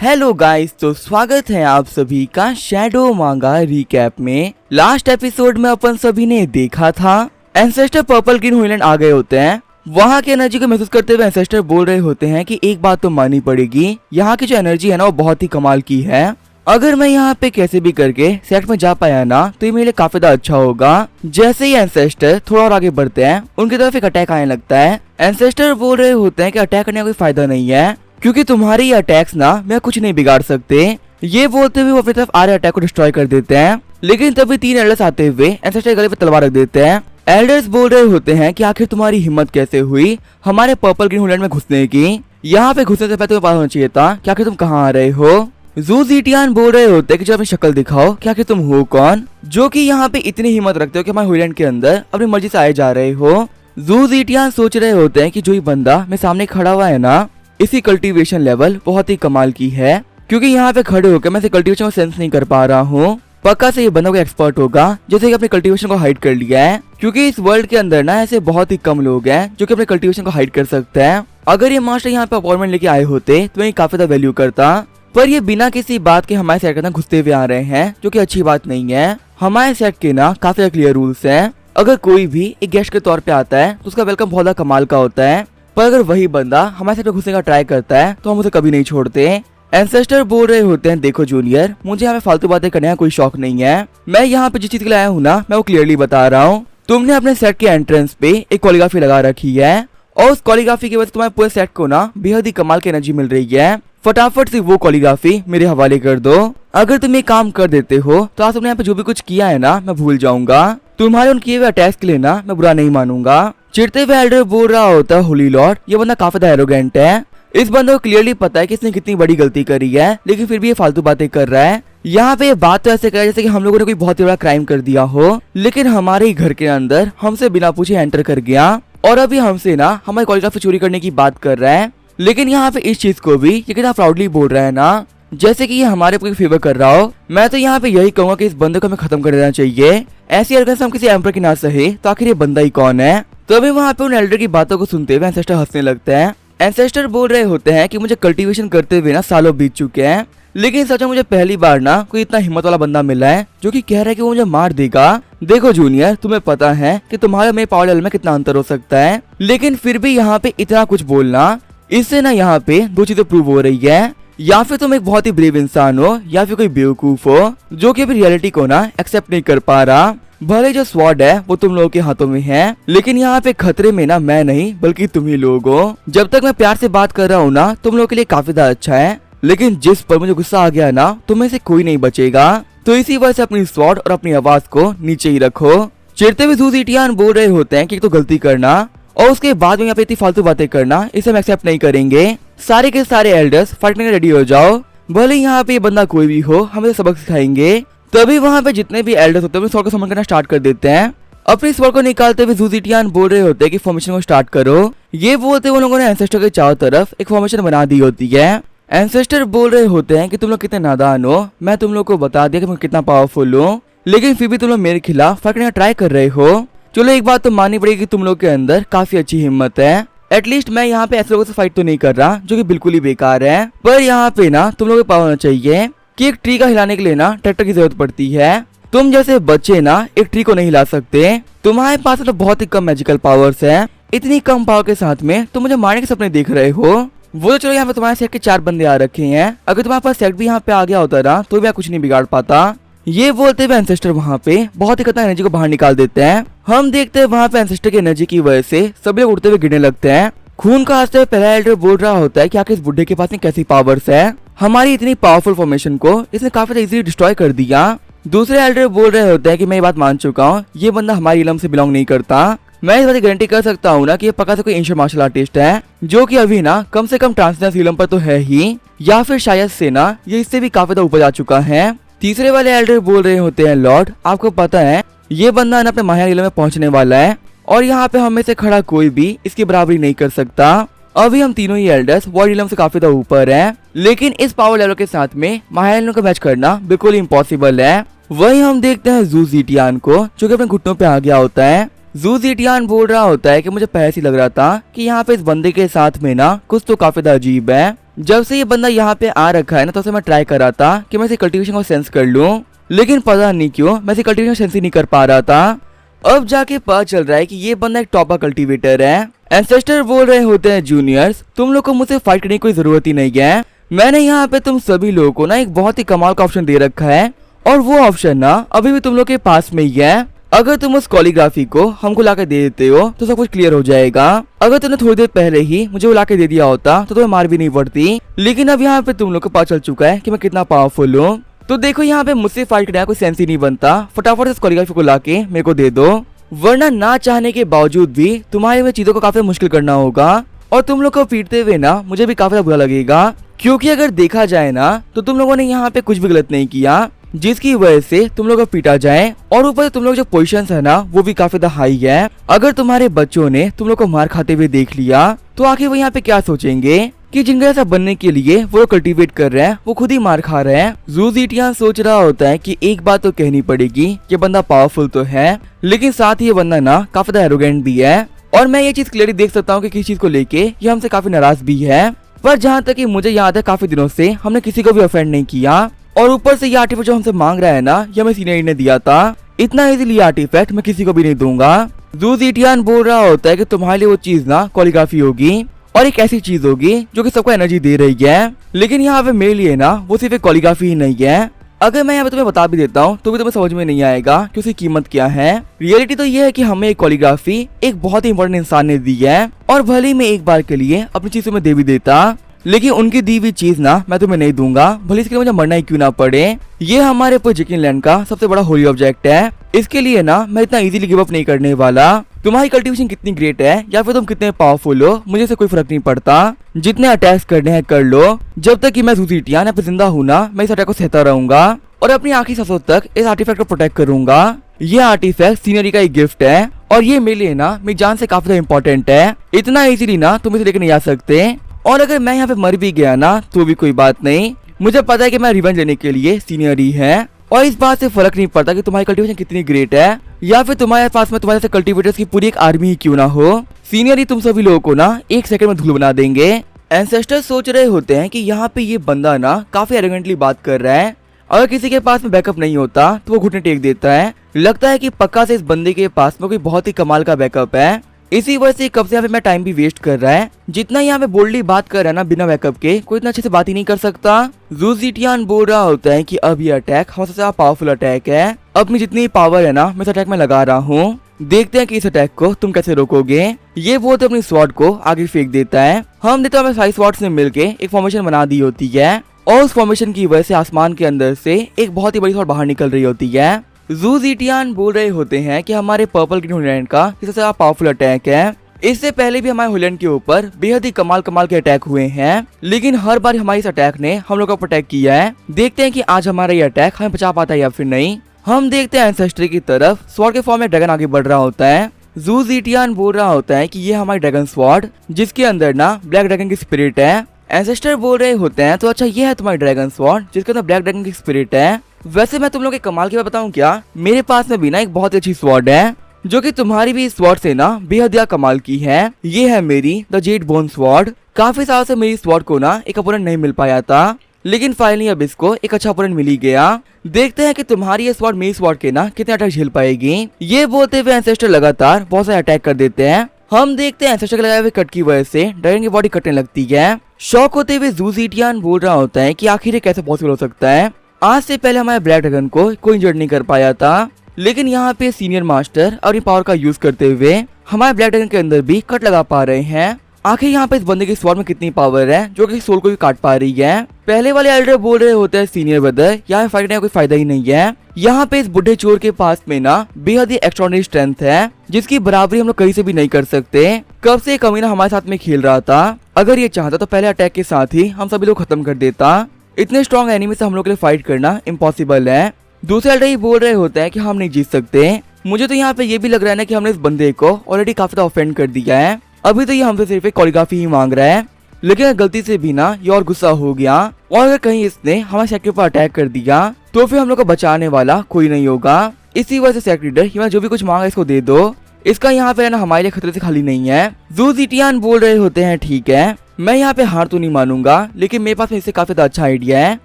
Hello guys, तो स्वागत है आप सभी का शैडो मांगा रिकैप में। लास्ट एपिसोड में अपन सभी ने देखा था एंसेस्टर पर्पल ग्रीन होलैंड आ गए होते हैं। वहाँ की एनर्जी को महसूस करते हुए एंसेस्टर बोल रहे होते हैं कि एक बात तो माननी पड़ेगी, यहाँ की जो एनर्जी है ना वो बहुत ही कमाल की है। अगर मैं यहाँ पे कैसे भी करके सेट में जा पाया ना तो ये मेरे लिए काफी ज्यादा अच्छा होगा। जैसे ही एंसेस्टर थोड़ा और आगे बढ़ते हैं उनकी तरफ एक अटैक आने लगता है। एंसेस्टर बोल रहे होते हैं कि अटैक करने का कोई फायदा नहीं है क्योंकि तुम्हारे ये अटैक्स ना मैं कुछ नहीं बिगाड़ सकते। ये बोलते हुए वो अपनी तरफ आ रहे अटैक को डिस्ट्रॉय कर देते हैं। लेकिन तभी 3 एल्डर्स आते हुए एंसेस्टर गले पे तलवार रख देते हैं। एल्डर्स बोल रहे होते हैं कि आखिर तुम्हारी हिम्मत कैसे हुई हमारे पर्पल ग्रीन होलैंड में घुसने की। यहाँ पे घुसने से पहले तुम्हें पता होना चाहिए था कि आखिर तुम कहाँ आ रहे हो। जू जीटियान बोल रहे होते हैं कि जब अपनी शक्ल दिखाओ कि आखिर तुम हो कौन, जो कि यहाँ पे इतनी हिम्मत रखते हो कि हमारे होलैंड के अंदर अपनी मर्जी से आए जा रहे हो। जू जीटियान सोच रहे होते हैं कि जो ये बंदा मेरे सामने खड़ा हुआ है ना, इसी कल्टीवेशन लेवल बहुत ही कमाल की है क्योंकि यहाँ पे खड़े होकर मैं इसे कल्टीवेशन को सेंस नहीं कर पा रहा हूँ। पक्का से ये बंदा कोई एक्सपर्ट होगा जैसे कि अपने कल्टीवेशन को हाइड कर लिया है, क्योंकि इस वर्ल्ड के अंदर ना ऐसे बहुत ही कम लोग हैं जो कि अपने कल्टीवेशन को हाइड कर सकते हैं। अगर ये मास्टर यहाँ पे अपॉइंटमेंट लेके आए होते तो ये काफी ज्यादा वैल्यू करता, पर ये बिना किसी बात के हमारे सेट के अंदर घुसते हुए आ रहे हैं जो कि अच्छी बात नहीं है। हमारे सेट के ना काफी क्लियर रूल्स हैं। अगर कोई भी एक गेस्ट के तौर पे आता है तो उसका वेलकम बहुत कमाल का होता है, पर अगर वही बंदा हमारे सेट पे घुसने का ट्राई करता है तो हम उसे कभी नहीं छोड़ते। एंसेस्टर बोल रहे होते हैं, देखो जूनियर, मुझे यहाँ पे फालतू बातें करने का कोई शौक नहीं है। मैं यहाँ पे जिस चीज के लिए आया हूँ ना मैं वो क्लियरली बता रहा हूँ। तुमने अपने सेट के एंट्रेंस पे एक कोरियोग्राफी लगा रखी है और उस कोरियोग्राफी की वजह से तुम्हारे पूरे सेट को ना बेहद ही कमाल की एनर्जी मिल रही है। फटाफट से वो कोरियोग्राफी मेरे हवाले कर दो। अगर तुम ये काम कर देते हो तो आज तुमने यहाँ पे जो भी कुछ किया है ना मैं भूल जाऊंगा। तुम्हारे उन किए हुए अटैक्स के लिए ना मैं बुरा नहीं मानूंगा। चिढ़ते हुए एल्डर बोल रहा होता है, होली लॉर्ड, ये बंदा काफी ज्यादा एरोगेंट है। इस बंदे को क्लियरली पता है कि इसने कितनी बड़ी गलती करी है, लेकिन फिर भी ये फालतू बातें कर रहा है। यहाँ पे ये बात तो ऐसे कर जैसे कि हम लोगों ने कोई बहुत ही बड़ा क्राइम कर दिया हो, लेकिन हमारे ही घर के अंदर हमसे बिना पूछे एंटर कर गया और अभी हमसे ना हमारी कोरियोग्राफी चोरी करने की बात कर रहा है। लेकिन यहाँ पे इस चीज को भी ये कितना प्राउडली बोल रहा है ना, जैसे कि ये हमारे कोई फेवर कर रहा हो। मैं तो यहाँ पे यही कहूंगा कि इस बंदे को हमें खत्म कर देना चाहिए। ऐसी हरकत हम किसी एम्पर की ना सहे तो आखिर ये बंदा ही कौन है। तो अभी वहाँ पे उन एल्डर की बातों को सुनते हुए एंसेस्टर हंसने लगते हैं। एंसेस्टर बोल रहे होते हैं कि मुझे कल्टीवेशन करते हुए ना सालों बीत चुके हैं, लेकिन सच में मुझे पहली बार ना कोई इतना हिम्मत वाला बंदा मिला है जो कि कह रहा है कि वो मुझे मार देगा। देखो जूनियर, तुम्हें पता है कि तुम्हारे मेरे पावर लेवल में कितना अंतर हो सकता है, लेकिन फिर भी यहाँ पे इतना कुछ बोलना, इससे ना यहाँ पे 2 चीजें प्रूव हो रही है। या फिर तुम एक बहुत ही ब्रेव इंसान हो या फिर कोई बेवकूफ हो जो कि अभी रियलिटी को ना एक्सेप्ट नहीं कर पा रहा। भले जो स्वॉर्ड है वो तुम लोगों के हाथों में है, लेकिन यहाँ पे खतरे में ना मैं नहीं बल्कि तुम ही लोग हो। जब तक मैं प्यार से बात कर रहा हूँ ना तुम लोगों के लिए काफी ज्यादा अच्छा है, लेकिन जिस पर मुझे गुस्सा आ गया ना तुम्हें से कोई नहीं बचेगा। तो इसी वजह से अपनी स्वॉर्ड और अपनी आवाज को नीचे ही रखो। चिढ़ते हुए जू जीटियान बोल रहे होते हैं कि तो गलती करना और उसके बाद में यहाँ पे इतनी फालतू बातें करना, इसे हम एक्सेप्ट नहीं करेंगे। सारे के सारे एल्डर्स फाइट में रेडी हो जाओ। भले यहाँ पे ये बंदा कोई भी हो, हमें सबक सिखाएंगे। तभी वहाँ पे जितने भी एल्डर्स होते हैं स्वॉर्ड को समन करना स्टार्ट कर देते हैं। अपनी स्वॉर्ड को निकालते हुए जू जीटियान बोल रहे होते हैं कि फॉर्मेशन को स्टार्ट करो। ये बोलते हुए लोगों ने एंसेस्टर के चारों तरफ एक फॉर्मेशन बना दी होती है। एंसेस्टर बोल रहे होते हैं कि तुम लोग कितने नादान हो, मैं तुम लोग को बता दिया कि मैं कितना पावरफुल हूँ, लेकिन फिर भी तुम लोग मेरे खिलाफ फाइट करने का ट्राई कर रहे हो। चलो एक बात तो माननी पड़ेगी कि तुम लोग के अंदर काफी अच्छी हिम्मत है। एटलीस्ट मैं यहाँ पे ऐसे लोगों से फाइट तो नहीं कर रहा जो कि बिल्कुल ही बेकार है, पर यहाँ पे ना तुम लोगों को पावर होना चाहिए कि एक ट्री का हिलाने के लिए ना ट्रैक्टर की जरूरत पड़ती है। तुम जैसे बच्चे ना एक ट्री को नहीं हिला सकते। तुम्हारे पास तो बहुत ही कम मैजिकल पावर्स है। इतनी कम पावर के साथ में तुम मुझे मारने के सपने देख रहे हो। वो तो चलो यहाँ पे तुम्हारे सेट के 4 बंदे आ रखे हैं, अगर तुम्हारे पास सेट भी यहाँ पे आ गया होता ना तो भी कुछ नहीं बिगाड़ पाता। ये बोलते हुए एंसेस्टर वहाँ पे बहुत ही खतरनाक एनर्जी को बाहर निकाल देते हैं। हम देखते हैं वहाँ पे एंसेस्टर की एनर्जी की वजह से सभी लोग उड़ते हुए गिरने लगते हैं। खून का हंसते हुए पहला एल्डर बोल रहा होता है कि आखिर इस बुड्ढे के पास में कैसी पावर्स है, हमारी इतनी पावरफुल फॉर्मेशन को इसने काफी इजीली डिस्ट्रॉय कर दिया। दूसरे एल्डर बोल रहे होते हैं कि मैं ये बात मान चुका हूँ, ये बंदा हमारी इलम से बिलोंग नहीं करता। मैं इस बात की गारंटी कर सकता हूँ ना कि ये पक्का से कोई एंशिएंट मार्शल आर्टिस्ट है जो कि अभी ना कम से कम ट्रांसजेंडर इलम पर तो है ही, या फिर शायद से ना ये इससे भी काफी ज्यादा ऊपर जा चुका है। तीसरे वाले एल्डर बोल रहे होते हैं, लॉर्ड आपको पता है ये बंदा ना अपने माहिर इलम में पहुंचने वाला है और यहाँ पे हम में से खड़ा कोई भी इसकी बराबरी नहीं कर सकता। अभी हम तीनों ही एल्डर्स वर्ल्ड इलम से काफी ज्यादा ऊपर हैं, लेकिन इस पावर लेवल के साथ में माहिर इलम का मैच करना बिल्कुल इम्पॉसिबल है। वही हम देखते हैं जू जीटियान को जो कि अपने घुटनों पे आ गया होता है। जू जीटियान बोल रहा होता है कि मुझे पहले से लग रहा था कि यहाँ पे इस बंदे के साथ में ना कुछ तो काफी ज्यादा अजीब है। जब से ये बंदा यहाँ पे आ रखा है ना, तब से मैं ट्राई कर रहा था कि मैं इसे कल्टीवेशन को सेंस कर लूं, लेकिन पता नहीं क्यों मैं इसे कल्टीवेशन सेंस ही नहीं कर पा रहा था। अब जाके पता चल रहा है कि ये बंदा एक टॉपर कल्टीवेटर है। एंसेस्टर बोल रहे होते हैं, जूनियर्स तुम लोग को मुझसे फाइट करने की कोई जरूरत ही नहीं है। मैंने यहाँ पे तुम सभी लोगों को ना एक बहुत ही कमाल का ऑप्शन दे रखा है, और वो ऑप्शन ना अभी भी तुम लोग के पास में ही है। अगर तुम उस कॉलीग्राफी को हमको लाके दे देते हो तो सब कुछ क्लियर हो जाएगा। अगर तुमने थोड़ी देर पहले ही मुझे वो लाके दे दिया होता तो तुम्हें मार भी नहीं पड़ती, लेकिन अब यहाँ पे तुम लोग को पता चल चुका है कि मैं कितना पावरफुल हूँ। तो देखो यहाँ पे मुझसे फाइट करने का कोई सेंस ही नहीं बनता। फटाफट इस कॉलीग्राफी को लाके मेरे को दे दो, वरना ना चाहने के बावजूद भी तुम्हारे में चीजों को काफी मुश्किल करना होगा, और तुम लोग को पीटते हुए ना मुझे भी काफी बुरा लगेगा, क्योंकि अगर देखा जाए ना तो तुम लोगों ने यहाँ पे कुछ भी गलत नहीं किया जिसकी वजह से तुम लोग को पीटा जाए। और ऊपर तुम लोग जो पोजीशन है ना वो भी काफी हाई है। अगर तुम्हारे बच्चों ने तुम लोग को मार खाते हुए देख लिया तो आखिर वो यहाँ पे क्या सोचेंगे कि जिनका ऐसा बनने के लिए वो कल्टीवेट कर रहे हैं वो खुद ही मार खा रहे हैं। जू ज़िटियान सोच रहा होता है कि एक बात तो कहनी पड़ेगी, ये बंदा पावरफुल तो है, लेकिन साथ ही ये बंदा ना काफी एरोगेंट भी है, और मैं ये चीज क्लियरली देख सकता हूँ कि किस चीज को लेके ये हमसे काफी नाराज भी है। पर जहाँ तक कि मुझे याद है काफी दिनों से हमने किसी को भी ऑफेंड नहीं किया, और ऊपर से ये आर्टिफैक्ट जो हमसे मांग रहा है ना ये हमें सीनियर ने दिया था। इतना इजीली आर्टिफैक्ट मैं किसी को भी नहीं दूंगा। जू ज़िटियान बोल रहा होता है कि तुम्हारे लिए वो चीज ना कॉलीग्राफी होगी, और एक ऐसी चीज होगी जो कि सबको एनर्जी दे रही है, लेकिन यहाँ पे मेरे लिए ना वो सिर्फ एक कॉलीग्राफी ही नहीं है। अगर मैं यहाँ पे तुम्हें बता भी देता हूँ तो भी तुम्हें समझ में नहीं आएगा कि उसकी कीमत क्या है। रियलिटी तो ये है कि हमें एक कॉलीग्राफी एक बहुत ही इंपॉर्टेंट इंसान ने दी है, और भले ही मैं एक बार के लिए अपनी चीज तुम्हें दे भी देता, लेकिन उनकी दी हुई चीज ना मैं तुम्हें नहीं दूंगा, भले इसके लिए मुझे मरना ही क्यों ना पड़े। ये हमारे जिकिन लैंड का सबसे बड़ा होली ऑब्जेक्ट है, इसके लिए ना मैं इतना इजीली गिव अप नहीं करने वाला। तुम्हारी कल्टीवेशन कितनी ग्रेट है या फिर तुम कितने पावरफुल हो मुझे से कोई फर्क नहीं पड़ता, जितने अटैक्स करने हैं कर लो। जब तक कि मैं जू ज़िटियान यहाँ पे जिंदा हूँ ना मैं इस अटैक को सहता रहूंगा, और अपनी आखिरी सांसों तक इस आर्टिफैक्ट को प्रोटेक्ट करूंगा। ये आर्टिफैक्ट सीनरी का एक गिफ्ट है, और ये मेरे लिए ना मेरी जान से काफी ज्यादा इंपॉर्टेंट है। इतना इजीली ना तुम इसे लेकर नहीं आ सकते, और अगर मैं यहाँ पे मर भी गया ना तो भी कोई बात नहीं, मुझे पता है कि मैं रिवेंज लेने के लिए सीनियर ही है, और इस बात से फर्क नहीं पड़ता कि तुम्हारी कल्टीवेशन कितनी ग्रेट है, या फिर तुम्हारे पास में तुम्हारे से कल्टीवेटर्स की पूरी एक आर्मी ही क्यों ना हो, सीनियर ही तुम सभी लोगों को ना एक सेकंड में धूल बना देंगे। एंसेस्टर्स सोच रहे होते हैं कि यहाँ पे ये बंदा ना काफी एरोगेंटली बात कर रहा है, अगर किसी के पास में बैकअप नहीं होता तो वो घुटने टेक देता है। लगता है कि पक्का से इस बंदे के पास में कोई बहुत ही कमाल का बैकअप है, इसी वजह से कब से यहाँ पे मैं टाइम भी वेस्ट कर रहा है। जितना यहाँ पे बोल्डली बात कर रहा है ना बिना बैकअप के, कोई इतना अच्छे से बात ही नहीं कर सकता। जू ज़िटियान बोल रहा होता है कि अब ये अटैक हमसे ज्यादा पावरफुल अटैक है, अपनी जितनी पावर है ना मैं इस अटैक में लगा रहा हूँ, देखते हैं कि इस अटैक को तुम कैसे रोकोगे। ये बोलते अपनी स्वॉर्ड को आगे फेंक देता है। हम देखते हैं सारी स्वॉर्ड्स ने मिलके एक फॉर्मेशन बना दी होती है, और उस फॉर्मेशन की वजह से आसमान के अंदर से एक बहुत ही बड़ी स्वॉर्ड बाहर निकल रही होती है। जू ज़िटियान बोल रहे होते हैं कि हमारे पर्पल ग्रीन होलैंड का सबसे ज्यादा पावरफुल अटैक है। इससे पहले भी हमारे होलैंड के ऊपर बेहद ही कमाल के अटैक हुए हैं, लेकिन हर बार हमारे इस अटैक ने हम लोग को प्रोटेक्ट किया है। देखते हैं कि आज हमारा ये अटैक हमें बचा पाता है या फिर नहीं। हम देखते हैं एंसेस्ट्री की तरफ स्वॉर्ड के फॉर्म में ड्रैगन आगे बढ़ रहा होता है। जू ज़िटियान बोल रहा होता है कि ये हमारी ड्रैगन स्वॉर्ड जिसके अंदर ना ब्लैक ड्रैगन की स्पिरिट है। एंसेस्टर बोल रहे होते हैं तो अच्छा ये है तुम्हारी ड्रैगन स्वॉर्ड जिसके अंदर ब्लैक ड्रैगन की स्पिरिट है। वैसे मैं तुम लोग के कमाल की बात बताऊं क्या, मेरे पास में भी ना एक बहुत अच्छी स्वॉर्ड है जो कि तुम्हारी भी स्वॉर्ड से ना बेहद कमाल की है। ये है मेरी द जेड बोन स्वॉर्ड। काफी साल से मेरी स्वॉर्ड को ना एक अपोनेंट नहीं मिल पाया था, लेकिन फाइनली अब इसको एक अच्छा अपोनेंट मिल ही गया। देखते हैं कि तुम्हारी ये स्वॉर्ड मेरी स्वॉर्ड के ना कितने अटैक झेल पाएगी। ये बोलते हुए एंसेस्टर लगातार बहुत सारे अटैक कर देते हैं। हम देखते हैं एंसेस्टर के लगाए हुए कट की वजह से ड्रैगन की बॉडी कटने लगती है। शॉक होते हुए जू ज़िटियान बोल रहा होता है कि आखिर ये कैसे पॉसिबल हो सकता है, आज से पहले हमारे ब्लैक ड्रैगन को कोई इंजर्ड नहीं कर पाया था, लेकिन यहाँ पे सीनियर मास्टर अपनी पावर का यूज करते हुए हमारे ब्लैक ड्रैगन के अंदर भी कट लगा पा रहे हैं। आखिर यहाँ पे इस बंदे की स्वॉर्ड में कितनी पावर है जो कि सोल को भी काट पा रही है। पहले वाले एल्डर बोल रहे होते हैं सीनियर ब्रदर यहाँ फाइट करने का कोई फायदा ही नहीं है। यहाँ पे इस बुढ़े चोर के पास में ना बेहद ही एक्स्ट्राऑर्डिनरी स्ट्रेंथ है जिसकी बराबरी हम लोग कहीं से भी नहीं कर सकते। कब से कमीना हमारे साथ में खेल रहा था, अगर ये चाहता तो पहले अटैक के साथ ही हम सभी लोग खत्म कर देता। इतने स्ट्रॉन्ग एनिमी से हम लोग के लिए फाइट करना इम्पॉसिबल है। दूसरे एल्डर ही बोल रहे होते हैं कि हम नहीं जीत सकते। मुझे तो यहाँ पे ये भी लग रहा है ना कि हमने इस बंदे को ऑलरेडी काफी ज्यादा ऑफेंड कर दिया है। अभी तो ये हमसे सिर्फ एक कोरियोग्राफी ही मांग रहा है, लेकिन अगर गलती से भी ना ये और गुस्सा हो गया और अगर कहीं इसने हमारे सेक्टर पर अटैक कर दिया तो फिर हम लोग को बचाने वाला कोई नहीं होगा। इसी वजह से सेक्रेटर ये जो भी कुछ मांगा इसको दे दो, इसका यहाँ पे ना हमारे लिए खतरे से खाली नहीं है। जू ज़िटियान बोल रहे होते हैं ठीक है, मैं यहाँ पे हार तो नहीं मानूंगा, लेकिन मेरे पास इससे काफी अच्छा आइडिया है।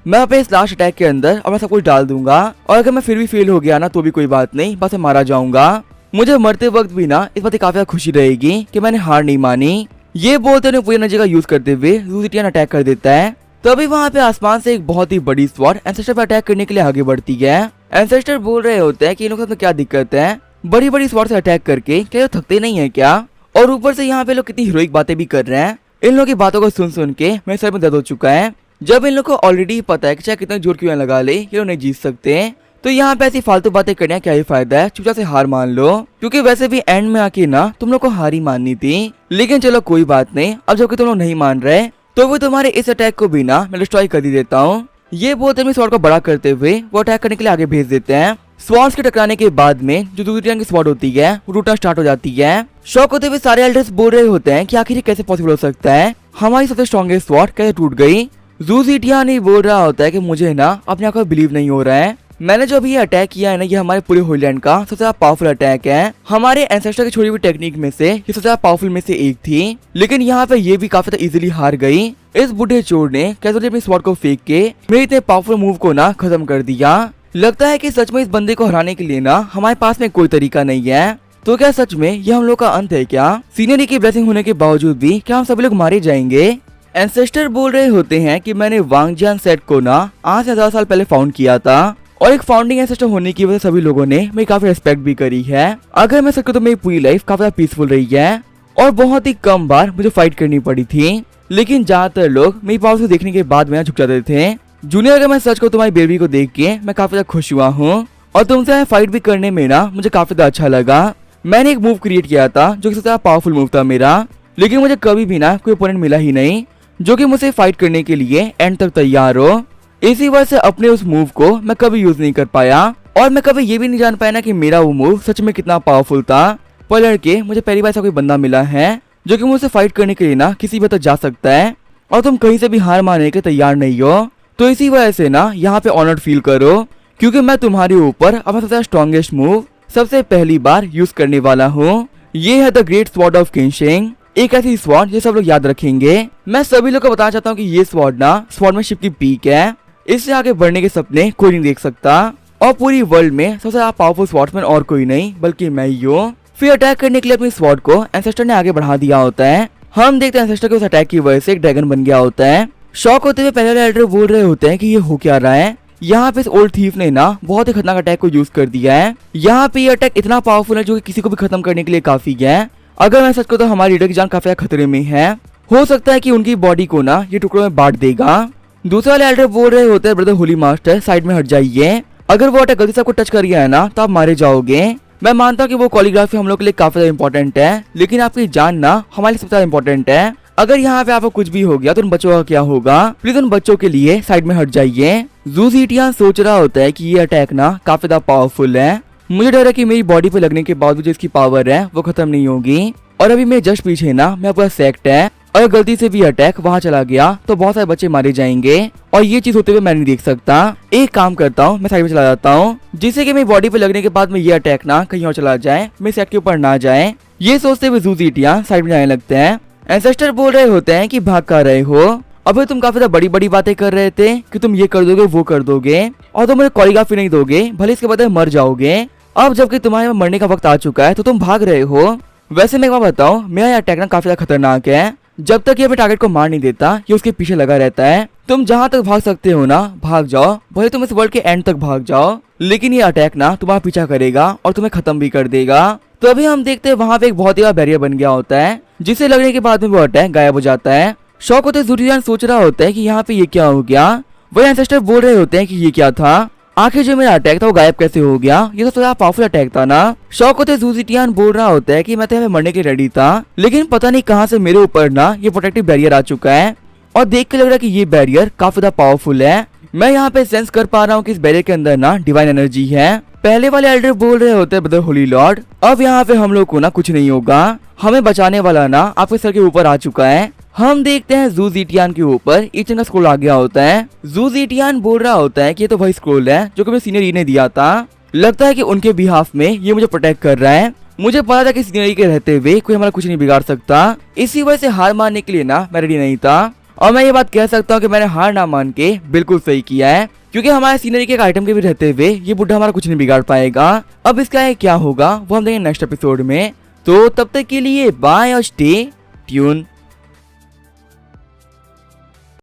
मैं अपने इस लास्ट अटैक के अंदर अपना सब कुछ डाल दूंगा, और अगर मैं फिर भी फेल हो गया ना तो भी कोई बात नहीं, बस मैं मारा जाऊंगा। मुझे मरते वक्त भी ना इस बात की काफी खुशी रहेगी कि मैंने हार नहीं मानी। ये बोलते हुए पूरी एनर्जी का यूज करते हुए ज़ूज़ीटियन अटैक कर देता है। तभी वहाँ पे आसमान से एक बहुत ही बड़ी स्वॉर्ड एंसेस्टर पर अटैक करने के लिए आगे बढ़ती है। एंसेस्टर बोल रहे होते हैं कि इन लोगों के साथ क्या दिक्कत है, बड़ी बड़ी स्वॉर्ड से अटैक करके क्या ये थकते नहीं है क्या? और ऊपर से यहाँ पे लोग कितनी हीरोइक बातें भी कर रहे हैं। इन लोगों की बातों को सुन सुन के मेरे सर में दर्द हो चुका है। जब इन लोग को ऑलरेडी पता है कि चाहे कितना जोर क्यों लगा ले ये लोग नहीं जीत सकते, तो यहाँ पे ऐसी फालतू बातें करने का क्या ही फायदा है। चुपचाप से हार मान लो, क्योंकि वैसे भी एंड में आके ना तुम लोग को हार ही माननी थी। लेकिन चलो कोई बात नहीं, अब जबकि तुम लोग नहीं मान रहे तो वो तुम्हारे इस अटैक को भी ना मैं डिस्ट्रॉय कर ही देता हूँ। ये बोलते हुए स्वॉर्ड को बड़ा करते हुए वो अटैक करने के लिए आगे भेज देते हैं। स्वॉर्ड्स के टकराने के बाद में जो ज़ूज़ीटियन की स्वॉर्ड होती है वो टूटना स्टार्ट हो जाती है। शॉक होते हुए सारे एल्डर्स बोल रहे होते हैं कि आखिर ये कैसे पॉसिबल हो सकता है, हमारी सबसे स्ट्रॉन्गेस्ट स्वॉर्ड कैसे टूट गई। ज़ूज़ीटियन ही बोल रहा होता है कि मुझे ना अपने आप को बिलीव नहीं हो रहा है। मैंने जो अभी ये अटैक किया है ना, ये हमारे पूरे होली लैंड का सबसे ज्यादा पावरफुल अटैक है। हमारे एंसेस्टर की छोड़ी हुई टेक्निक में से ये सबसे ज्यादा पावरफुल में से एक थी, लेकिन यहाँ पे ये भी काफी ज्यादा इजीली हार गई। इस बुढ़े चोर ने कैजुअली अपनी स्वॉर्ड को फेंक के मेरे इतने पावरफुल मूव को ना खत्म कर दिया। लगता है कि सच में इस बंदे को हराने के लिए ना हमारे पास में कोई तरीका नहीं है। तो क्या सच में ये हम लोग का अंत है क्या? सीनियरी की ब्लेसिंग होने के बावजूद भी क्या हम सभी लोग मारे जाएंगे? एंसेस्टर बोल रहे होते हैं कि मैंने वांगजियान सेट को ना आज से 1000 साल पहले फाउंड किया था, और एक फाउंडिंग एंसेस्टर होने की वजह से सभी लोगों ने मेरी काफी रिस्पेक्ट भी करी है। अगर मैं सच कहूं तो मेरी पूरी लाइफ काफी पीसफुल रही है, और बहुत ही कम बार मुझे फाइट करनी पड़ी थी। लेकिन ज्यादातर लोग मेरी पावर को देखने के बाद में झुक जाते थे। जूनियर, अगर मैं सच कहूं तुम्हारी बेबी को देख के मैं काफी ज्यादा खुश हुआ हूँ, और तुमसे फाइट भी करने में ना मुझे काफी ज्यादा अच्छा लगा। मैंने एक मूव क्रिएट किया था जो कि सबसे पावरफुल मूव था मेरा, लेकिन मुझे कभी भी ना कोई ओपोनेंट मिला ही नहीं जो कि मुझसे फाइट करने के लिए एंड तक तैयार हो। इसी वजह से अपने उस मूव को मैं कभी यूज नहीं कर पाया, और मैं कभी ये भी नहीं जान पाया ना कि मेरा वो मूव सच में कितना पावरफुल था। पर लड़के, मुझे पहली बार ऐसा कोई बंदा मिला है जो कि मुझसे फाइट करने के लिए ना किसी भी तक जा सकता है, और तुम कहीं से भी हार मानने के तैयार नहीं हो। तो इसी वजह से ना यहाँ पे ऑनर्ड फील करो, क्योंकि मैं तुम्हारे ऊपर अपना सबसे स्ट्रॉन्गेस्ट मूव सबसे पहली बार यूज करने वाला हूँ। ये है द ग्रेट स्वॉर्ड ऑफ किंगशिंग, एक ऐसी स्वॉर्ड जो सब लोग याद रखेंगे। मैं सभी लोग को बताना चाहता हूँ कि ये स्वॉर्ड ना स्वॉर्डमैनशिप की पीक है। इससे आगे बढ़ने के सपने कोई नहीं देख सकता, और पूरी वर्ल्ड में सबसे ज्यादा पावरफुल स्वॉर्ड्समैन और कोई नहीं बल्कि मैं ही हूँ। फिर अटैक करने के लिए अपनी स्वॉर्ड को एंसेस्टर ने आगे बढ़ा दिया होता है। हम देखते हैं एंसेस्टर के उस अटैक की वजह से एक ड्रैगन बन गया होता है। शॉक होते हुए पहले वाले एल्डर बोल रहे होते हैं कि ये हो क्या रहा है। यहाँ पे इस ओल्ड थीफ ने ना बहुत ही खतरनाक अटैक को यूज कर दिया है। यहाँ पे ये अटैक इतना पावरफुल है जो कि किसी को भी खत्म करने के लिए काफी है। अगर मैं सच कहूं तो हमारी लीडर की जान काफी खतरे में है। हो सकता है कि उनकी बॉडी को ना ये टुकड़ों में बांट देगा। दूसरे वाले एल्डर बोल रहे होते हैं, ब्रदर होली मास्टर साइड में हट जाइए, अगर वो अटैक गलती से आपको टच कर गया है ना तो आप मारे जाओगे। मैं मानता हूँ कि वो कोरियोग्राफी हम लोग के लिए काफी ज्यादा इंपॉर्टेंट है, लेकिन आपकी जान ना हमारे लिए सबसे ज्यादा इंपॉर्टेंट है। अगर यहाँ पे आपको कुछ भी हो गया तो उन बच्चों का क्या होगा? प्लीज उन बच्चों के लिए साइड में हट जाइए। ज़ूज़ीटियन सोच रहा होता है कि ये अटैक ना काफी ज्यादा पावरफुल है। मुझे डर है कि मेरी बॉडी पे लगने के बावजूद इसकी पावर है वो खत्म नहीं होगी, और अभी मेरे जस्ट पीछे ना मेरा पूरा सेक्ट है, और गलती से भी अटैक वहाँ चला गया तो बहुत सारे बच्चे मारे जाएंगे, और ये चीज होते हुए मैं नहीं देख सकता। एक काम करता हूँ, मैं साइड में चला जाता हूँ, जिससे कि मेरी बॉडी पे लगने के बाद में ये अटैक ना कहीं और चला जाए, मेरे सेट के ऊपर ना जाए। ये सोचते हुए ज़ूज़ीटियन साइड में जाने लगते हैं। एंसेस्टर बोल रहे होते हैं कि भाग कर रहे हो, अबे तुम काफी बड़ी बड़ी बातें कर रहे थे कि तुम ये कर दोगे वो कर दोगे, और तुम मुझे कोरियोग्राफी नहीं दोगे, भले इसके बदले मर जाओगे। अब जबकि तुम्हारे मरने का वक्त आ चुका है तो तुम भाग रहे हो। वैसे मैं बताऊं, मेरा ये अटैक ना काफी ज्यादा खतरनाक है। जब तक ये अपने टारगेट को मार नहीं देता ये उसके पीछे लगा रहता है। तुम जहाँ तक भाग सकते हो ना भाग जाओ, भले तुम इस वर्ल्ड के एंड तक भाग जाओ, लेकिन ये अटैक ना तुम्हारा पीछा करेगा और तुम्हें खत्म भी कर देगा। तो अभी हम देखते हैं वहाँ पे एक बहुत ही बड़ा बैरियर बन गया होता है, जिसे लगने के बाद में वो अटैक गायब हो जाता है। शॉक होते ज़ूज़ीटियन सोच रहा होता है कि यहाँ पे ये क्या हो गया। वही एंसेस्टर बोल रहे होते हैं कि ये क्या था, आखिर जो मेरा अटैक था वो गायब कैसे हो गया, ये तो थोड़ा पावरफुल अटैक था ना। शॉक होते ज़ूज़ीटियन बोल रहा होता है कि मैं तो यहाँ मरने के रेडी था, लेकिन पता नहीं कहाँ से मेरे ऊपर ना ये प्रोटेक्टिव बैरियर आ चुका है, और देख के लग रहा है कि ये बैरियर काफी ज्यादा पावरफुल है। मैं यहाँ पे सेंस कर पा रहा हूँ कि इस बैरियर के अंदर ना डिवाइन एनर्जी है। पहले वाले एल्डर बोल रहे होते हैं ब्रदर होली लॉर्ड, अब यहाँ पे हम लोग को ना कुछ नहीं होगा, हमें बचाने वाला ना आपके सर के ऊपर आ चुका है। हम देखते हैं ज़ूज़ीटियन के ऊपर इचन का स्क्रोल आ गया होता है। ज़ूज़ीटियन बोल रहा होता है कि ये तो वही स्क्रोल है जो कि मैं सीनियर ई ने दिया था। लगता है कि उनके बिहाफ में ये मुझे प्रोटेक्ट कर रहा है। मुझे पता था कि सीनरी के रहते हुए कोई हमारा कुछ नहीं बिगाड़ सकता, इसी वजह से हार मानने के लिए ना मैं रेडी नहीं था। और मैं ये बात कह सकता हूँ कि मैंने हार ना मान के बिल्कुल सही किया है, क्योंकि हमारे सीनरी के एक आइटम के भी रहते हुए ये बुढ़ा हमारा कुछ नहीं बिगाड़ पाएगा। अब इसका क्या होगा वो हम देखेंगे नेक्स्ट एपिसोड में। तो तब तक के लिए बाय और स्टे ट्यून।